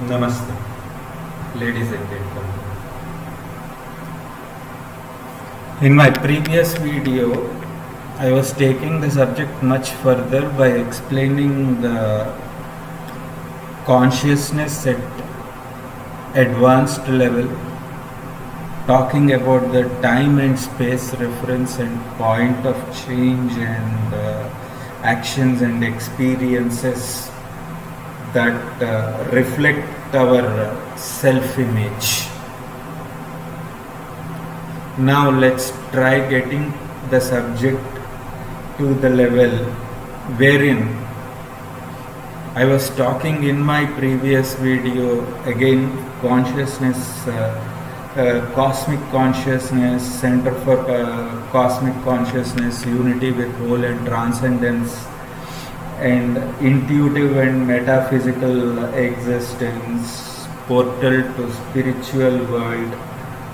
Namaste, ladies and gentlemen. In my previous video, I was taking the subject much further by explaining the consciousness at advanced level, talking about the time and space reference and point of change and actions and experiences that reflect our self-image. Now let's try getting the subject to the level wherein I was talking in my previous video again consciousness, cosmic consciousness, center for cosmic consciousness, unity with whole and transcendence, and intuitive and metaphysical existence, portal to spiritual world,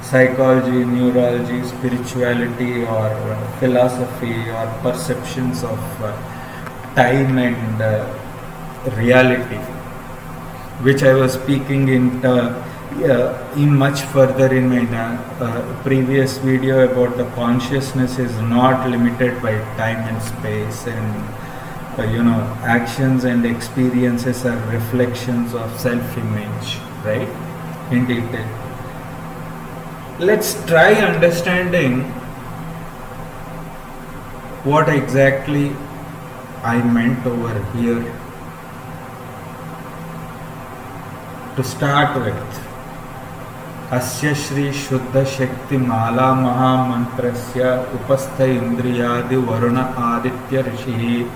psychology, neurology, spirituality or philosophy or perceptions of time and reality, which I was speaking in much further in my previous video about the consciousness is not limited by time and space, and actions and experiences are reflections of self-image, right? In detail. Let's try understanding what exactly I meant over here. To start with, Asya Shri Shuddha Shakti Mala Mahamantrasya Upastha Indriyadi Varuna Aditya Rishi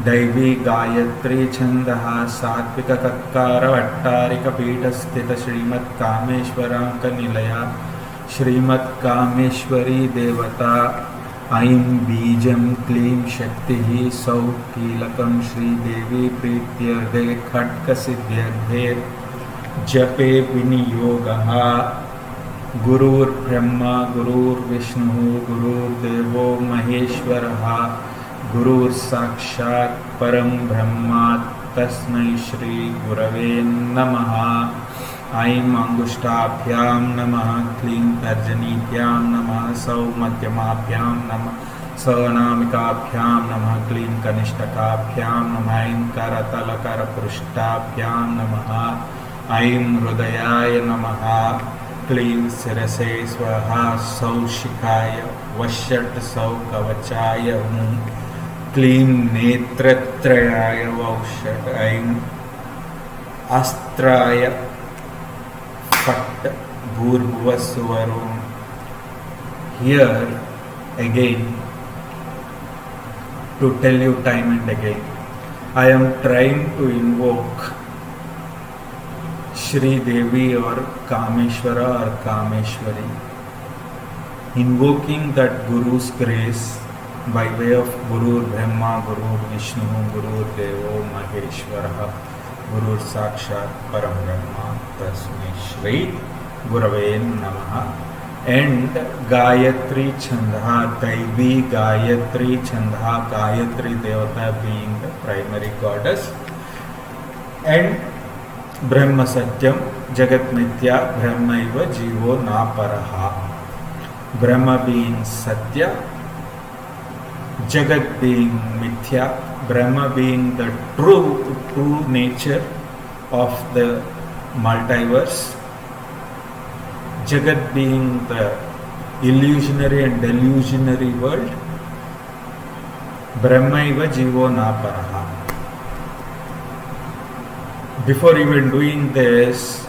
Daivi Gayatri Chandaha Satvika Tatkara Vattarika Pita Sthita Srimad Kameshwaranka Nilaya Srimad Kameshwari Devata Aim Bijam Klim Shakti Sau Kilakam Shri Devi Prityarde Khatka Siddhyarde Jape Viniyogaha Gurur Brahma Gurur Vishnu Gurur Devo Maheshwaraha Gurur Sakshat Param Brahma Tasmai Shri Gurave Namaha Aim Angushtabhyam Namaha Klim Tarjanibhyam Namaha Sau Madhyamabhyam Namaha Savanamikabhyam Namaha Klim Kanishtakabhyam Namaha Aim Karatalakara Prushtabhyam Namaha Aim Hrudayaya Namaha Klim Sirase Swaha Sau Shikaya Vashat Sau Kavachaya Klim Netratrayaya Vaushat Aim Astraya Fat Bhurvasvarum. Here again, to tell you time and again, I am trying to invoke Shri Devi or Kameshwara or Kameshwari, invoking that Guru's grace by way of Guru Brahma, Guru Vishnu, Guru Devo Maheshwara, Guru Sakshat Param Brahma Tasmai Shri Gurave Namaha, and Gayatri Chandaha, Daivi Gayatri Chandaha, Gayatri Devata being the primary goddess, and Brahma Satyam, Jagat Mithya, Brahmaiva Jivo Naparaha. Brahma being Satya, Jagat being Mithya, Brahma being the true nature of the multiverse, Jagat being the illusionary and delusionary world, Brahmaiva Jivo Naparaha. Before even doing this,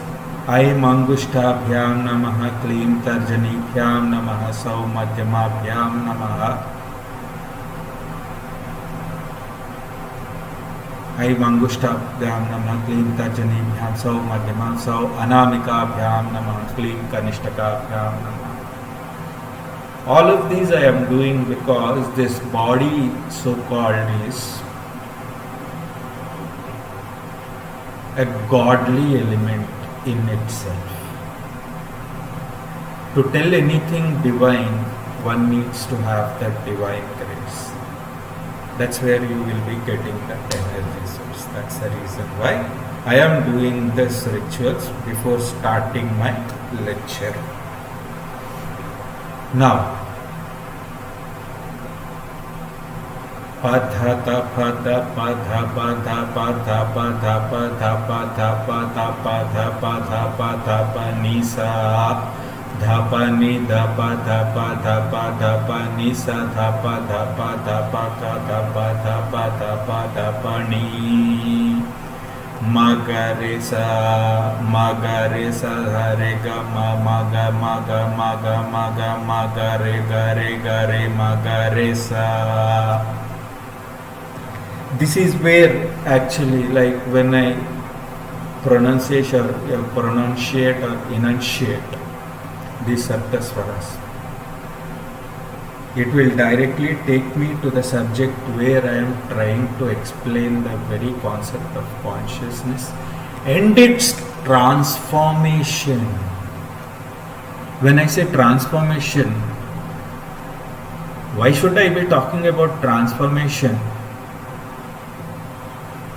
Aim Angushtabhyam Namaha Klim Tarjanibhyam Namaha Sau Madhyamabhyam Namaha Aim Angushtabhyam Namaha Klim Tarjanibhyam Sau Madhyamam Sau Anamikabhyam Namaha Klim Kanishtakabhyam Namaha. All of these I am doing because this body so-called is a godly element in itself. To tell anything divine, one needs to have that divine grace. That's where you will be getting that energy source. That's the reason why I am doing this rituals before starting my lecture. Now, Padha ta padha padha padha padha padha padha padha padha padha padha padha panisa dhapa ni dhapa dhapa dhapa dhapa nisa dhapa dhapa dhapa dhapa dhapa dhapa dhapa ni magare sa hare ga maga maga maga maga magare gare gare magare sa. This is where actually, like when I pronunciate or enunciate these Saptaswaras, it will directly take me to the subject where I am trying to explain the very concept of consciousness and its transformation. When I say transformation, why should I be talking about transformation?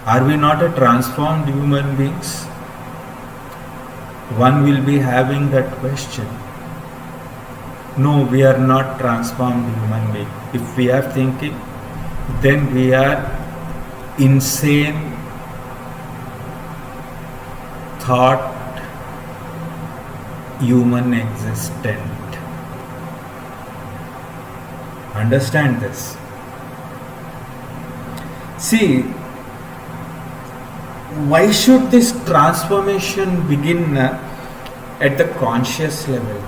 Are we not a transformed human beings? One will be having that question. No, we are not transformed human beings. If we are thinking, then we are insane, thought, human existent. Understand this. See, why should this transformation begin at the conscious level?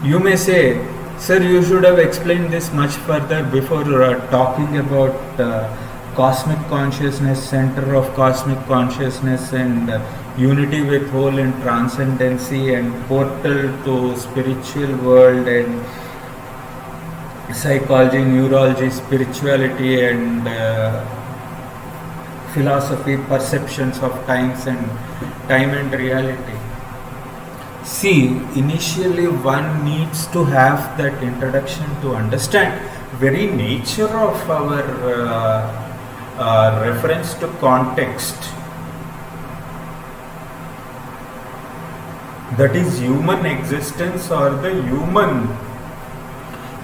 You may say, sir, you should have explained this much further before talking about cosmic consciousness, center of cosmic consciousness, and unity with whole and transcendency, and portal to spiritual world, and psychology, neurology, spirituality, and philosophy, perceptions of time and reality. See, initially one needs to have that introduction to understand very nature of our reference to context. That is human existence or the human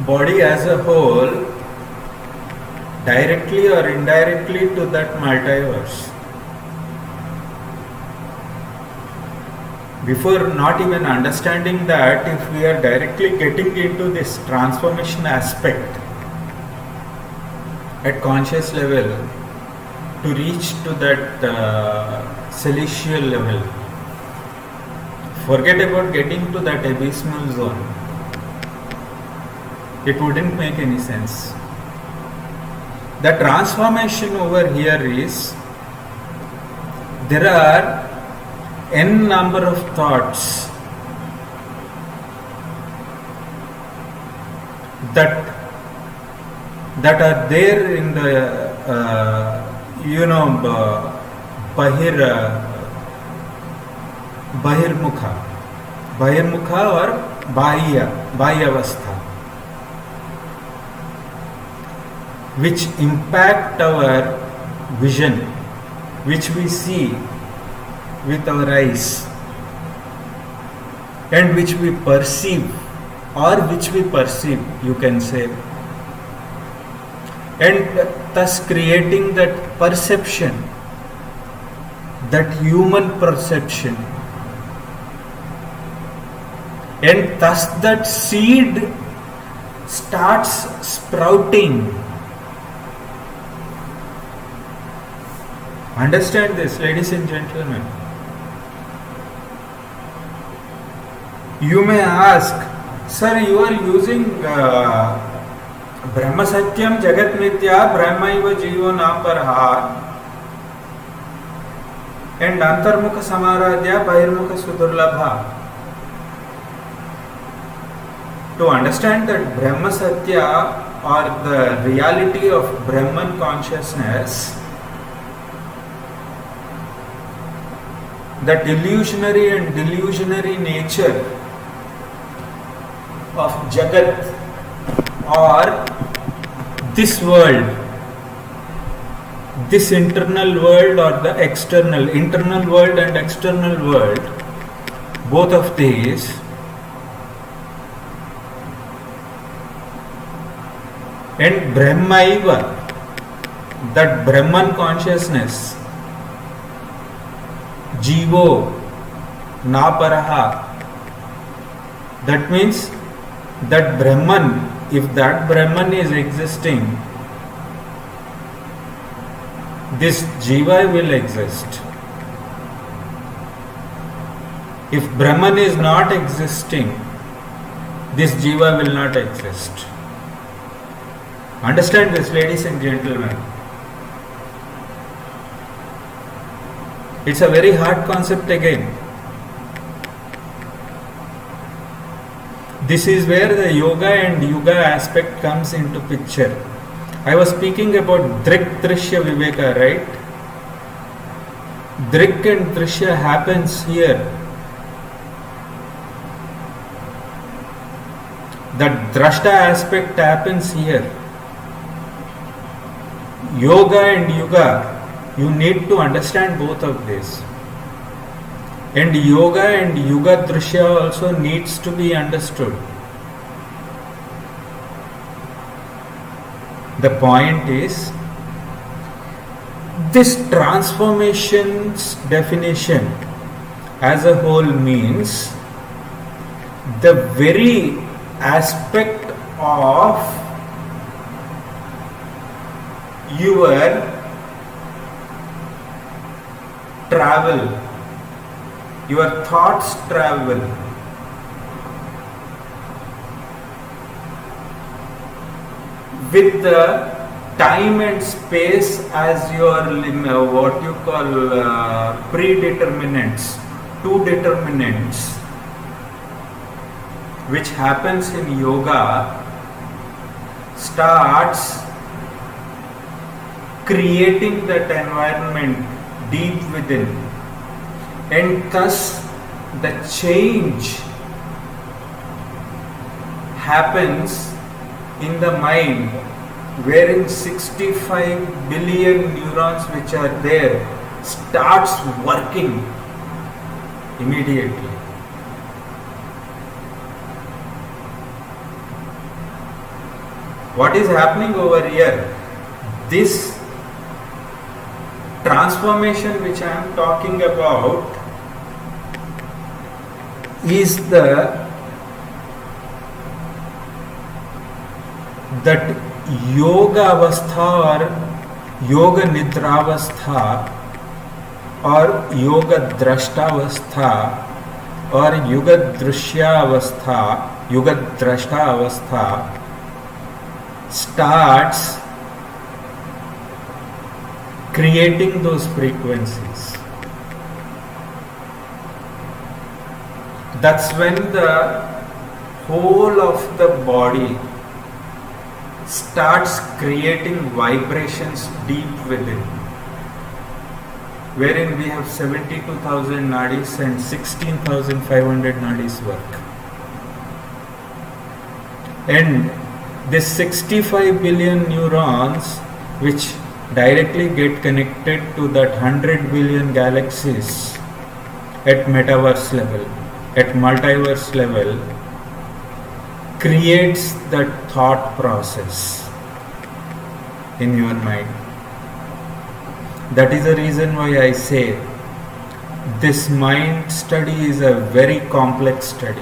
body as a whole, directly or indirectly to that multiverse. Before not even understanding that, if we are directly getting into this transformation aspect at conscious level to reach to that celestial level, forget about getting to that abysmal zone. It wouldn't make any sense. The transformation over here is, there are n number of thoughts that are there in the bahirmukha or bahyavastha, which impact our vision, which we see with our eyes, and which we perceive, you can say, and thus creating that perception, that human perception, and thus that seed starts sprouting. Understand this, ladies and gentlemen. You may ask, sir, you are using Brahma Satyam Jagat Mithya Brahmaiva Jivo Naparha and Antarmukha Samaradhya Bahirmukha Sudurlabha. To understand that Brahma Satya, or the reality of Brahman consciousness, that illusionary and delusionary nature of Jagat or this world, this internal world or the internal world and external world, both of these and Brahmaiva, that Brahman consciousness, Jivo, Naparaha, that means that Brahman, if that Brahman is existing, this Jiva will exist. If Brahman is not existing, this Jiva will not exist. Understand this, ladies and gentlemen. It's a very hard concept again. This is where the yoga and yuga aspect comes into picture. I was speaking about Drik, Drishya, Viveka, right? Drik and Drishya happens here. That Drashta aspect happens here. Yoga and yuga, you need to understand both of these. And yoga and yuga drishya also needs to be understood. The point is, this transformation's definition as a whole means the very aspect of your travel, your thoughts travel. With the time and space as your what you call predeterminants, two determinants, which happens in yoga, starts creating that environment deep within, and thus the change happens in the mind, wherein 65 billion neurons which are there starts working immediately. What is happening over here? This transformation which I am talking about is that yoga avastha or yoga nidravastha or yoga drashtavastha or yuga drishya avastha, yuga drashta avastha starts creating those frequencies. That's when the whole of the body starts creating vibrations deep within, wherein we have 72,000 nadis and 16,500 nadis work. And this 65 billion neurons which directly get connected to that 100 billion galaxies at metaverse level, at multiverse level, creates that thought process in your mind. That is the reason why I say this mind study is a very complex study.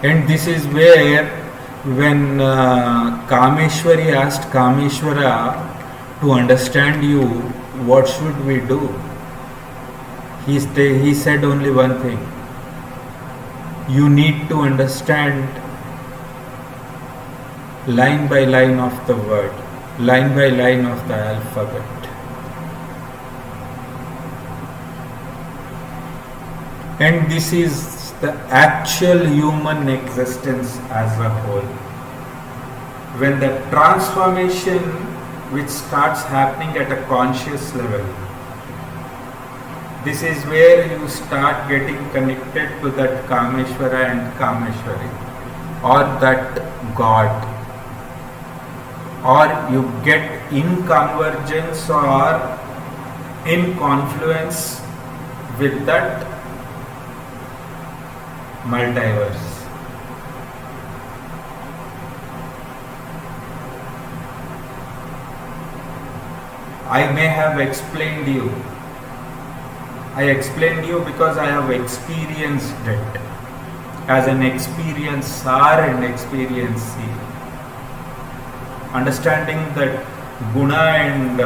And this is where when Kameshwari asked Kameshwara to understand you, what should we do? He said only one thing. You need to understand line by line of the word, line by line of the alphabet. And this is the actual human existence as a whole. When the transformation which starts happening at a conscious level, this is where you start getting connected to that Kameshwara and Kameshwari, or that God. or you get in convergence or in confluence with that multiverse. I may have explained you. I explained you because I have experienced it as an experiencer and experiencee. Understanding that guna and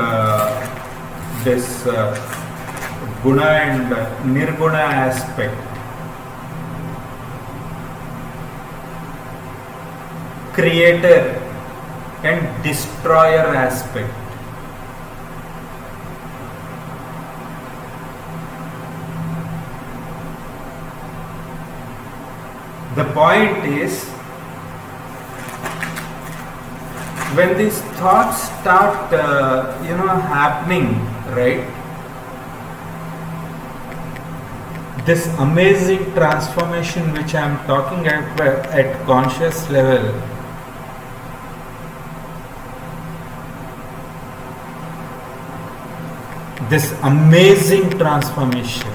this guna and nirguna aspect, creator and destroyer aspect. The point is, when these thoughts start, happening, right? This amazing transformation which I am talking at conscious level, this amazing transformation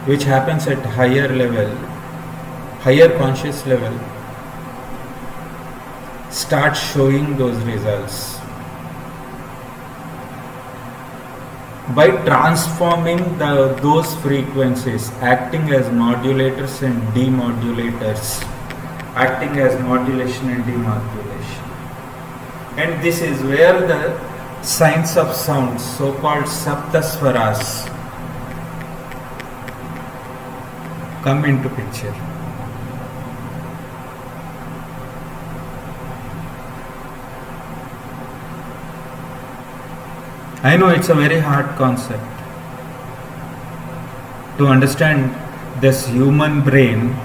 which happens at higher level, higher conscious level, start showing those results. By transforming those frequencies, acting as modulators and demodulators, acting as modulation and demodulation. And this is where the science of sound, so-called saptaswaras, come into picture. I know it's a very hard concept to understand this human brain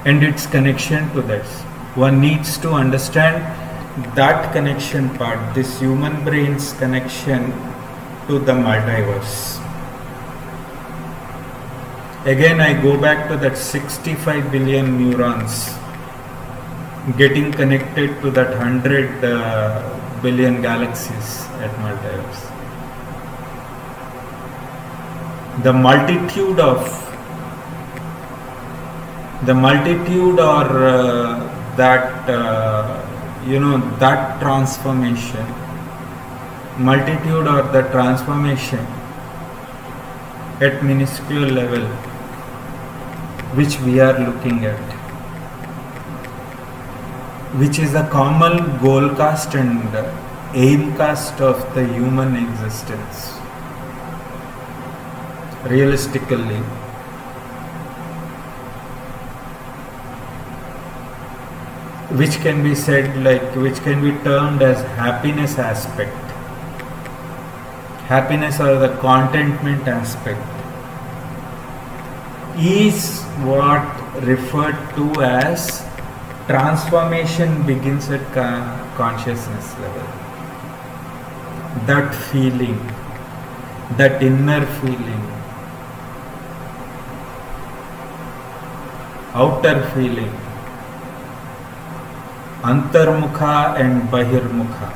and its connection to this. One needs to understand that connection part, this human brain's connection to the multiverse. Again, I go back to that 65 billion neurons getting connected to that 100 billion galaxies at multiverse. The multitude or that transformation, multitude or the transformation at minuscule level, which we are looking at, which is a common goal cast and aim cast of the human existence. Realistically, which can be said which can be termed as happiness aspect, happiness or the contentment aspect, is what referred to as transformation begins at consciousness level. That feeling, that inner feeling, outer feeling, antarmukha and bahirmukha.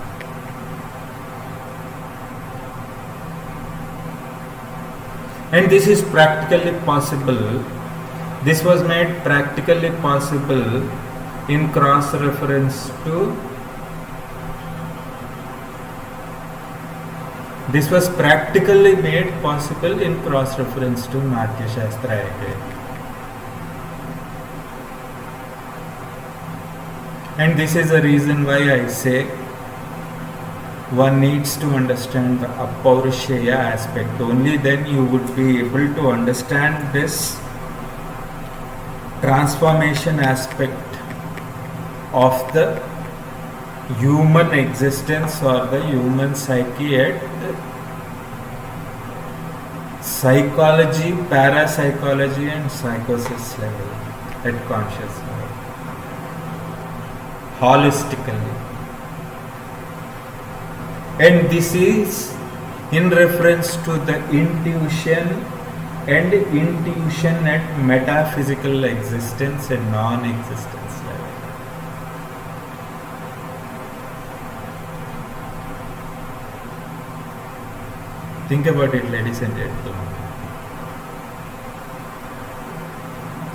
And this is practically possible. This was made practically possible in cross reference to Natya Shastra again. And this is the reason why I say one needs to understand the Apaurusheya aspect. Only then you would be able to understand this transformation aspect of the human existence or the human psyche at psychology, parapsychology and psychosis level, at conscious level, holistically. And this is in reference to the intuition and intuition at metaphysical existence and non-existence level. Think about it, ladies and gentlemen.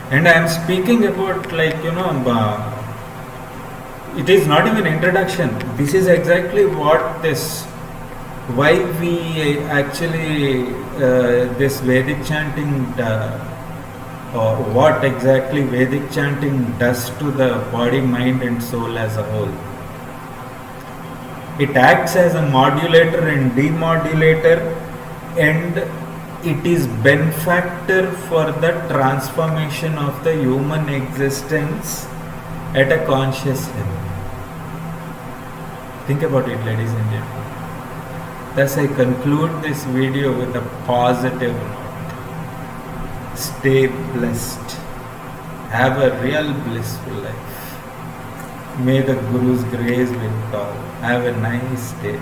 And I am speaking about, like, it is not even introduction. This is exactly what why we actually, this Vedic chanting, or what exactly Vedic chanting does to the body, mind and soul as a whole. It acts as a modulator and demodulator, and it is benefactor for the transformation of the human existence at a conscious level. Think about it, ladies and gentlemen. Thus I conclude this video with a positive note. Stay blessed. Have a real blissful life. May the Guru's grace be with all. Have a nice day.